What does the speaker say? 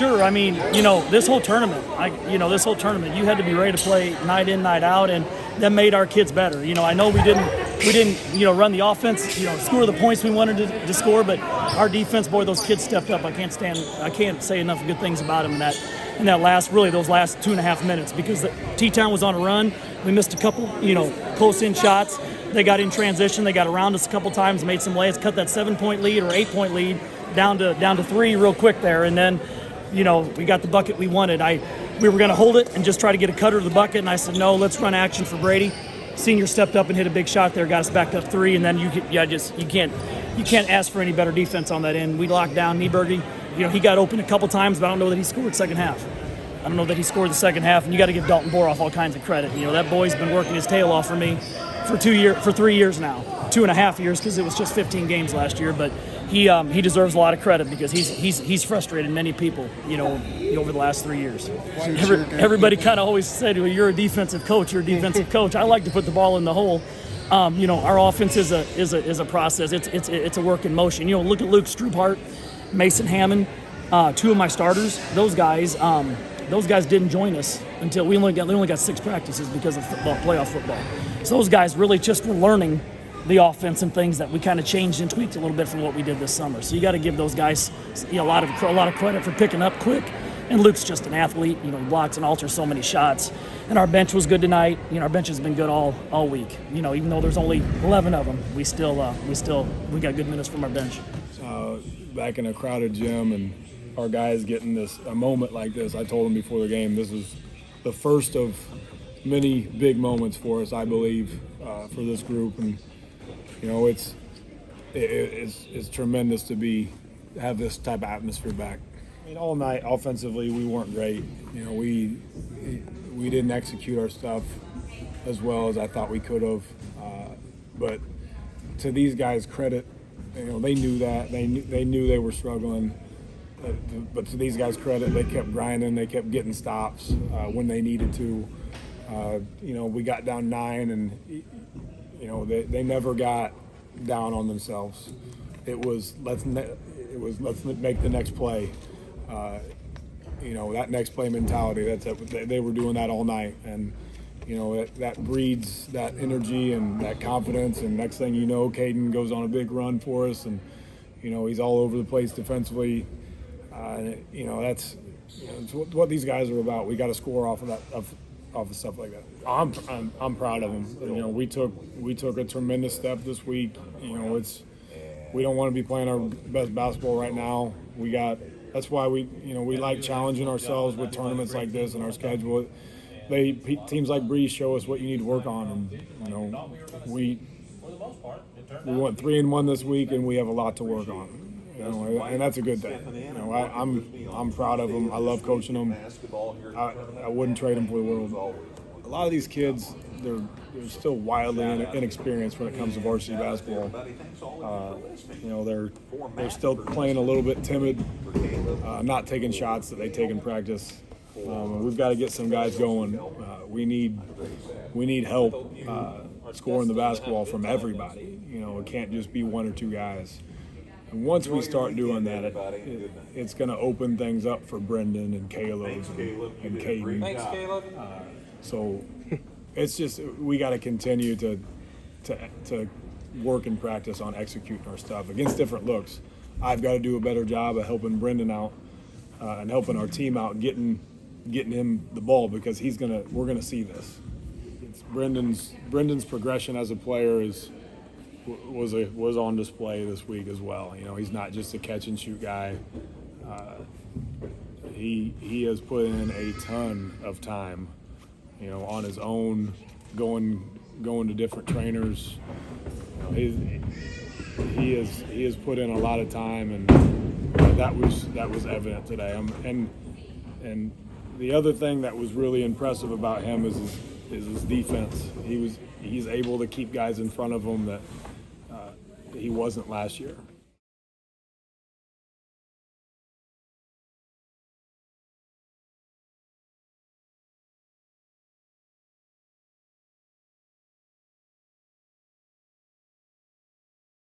sure. I mean, this whole tournament, you had to be ready to play night in, night out, and that made our kids better. I know we didn't, run the offense, score the points we wanted to score, but our defense, boy, those kids stepped up. I can't say enough good things about them in those last 2.5 minutes, because T-Town was on a run. We missed a couple, close-in shots. They got in transition. They got around us a couple times, made some lays, cut that 7-point lead or 8-point lead down to 3 real quick there. And then, we got the bucket we wanted. We were going to hold it and just try to get a cutter to the bucket, and I said, no, let's run action for Brady. Senior stepped up and hit a big shot there, got us back up 3, and then you can't ask for any better defense on that end. We locked down Nieberger. He got open a couple times, but I don't know that he scored second half. And you got to give Dalton Boroff all kinds of credit. That boy's been working his tail off for me for 3 years now, 2.5 years, because it was just 15 games last year. But he deserves a lot of credit, because he's frustrated many people, over the last 3 years. Everybody kind of always said, well, you're a defensive coach. I like to put the ball in the hole. Our offense is a process. It's a work in motion. Look at Luke Struphart, Mason Hammond, 2 of my starters. Those guys didn't join us until we only got 6 practices because of playoff football. So those guys really just were learning the offense and things that we kind of changed and tweaked a little bit from what we did this summer. So you got to give those guys a lot of credit for picking up quick. And Luke's just an athlete. He blocks and alters so many shots. And our bench was good tonight. Our bench has been good all week. Even though there's only 11 of them, we got good minutes from our bench. Back in a crowded gym, and our guys getting a moment like this. I told them before the game, this is the first of many big moments for us, I believe, for this group. And it's tremendous to have this type of atmosphere back. All night offensively, we weren't great. We didn't execute our stuff as well as I thought we could have. But to these guys' credit, they knew that. They knew they were struggling. But to these guys' credit, they kept grinding. They kept getting stops when they needed to. We got down 9, and they never got down on themselves. It was let's make the next play. That next play mentality. That's it. They were doing that all night, and that breeds that energy and that confidence. And next thing you know, Caden goes on a big run for us, and he's all over the place defensively. That's what these guys are about. We got to score off of that, off of stuff like that. I'm proud of them. We took a tremendous step this week. We don't want to be playing our best basketball right now. That's why we like challenging ourselves with tournaments like this in our schedule. Teams like Breese show us what you need to work on, and we went 3-1 this week, and we have a lot to work on. And that's a good thing. I'm proud of them. I love coaching them. I wouldn't trade them for the world. A lot of these kids, they're still wildly inexperienced when it comes to varsity basketball. They're still playing a little bit timid, not taking shots that they take in practice. We've got to get some guys going. We need help scoring the basketball from everybody. It can't just be 1 or 2 guys. And once we start doing that, it's going to open things up for Brendan and Caleb and Caden. So it's just we got to continue to work and practice on executing our stuff against different looks. I've got to do a better job of helping Brendan out and helping our team out, getting him the ball, because we're gonna see this. Brendan's progression as a player was on display this week as well. He's not just a catch and shoot guy. He has put in a ton of time, on his own, going to different trainers. He has put in a lot of time, and that was evident today. And the other thing that was really impressive about him is his defense. He's able to keep guys in front of him that he wasn't last year.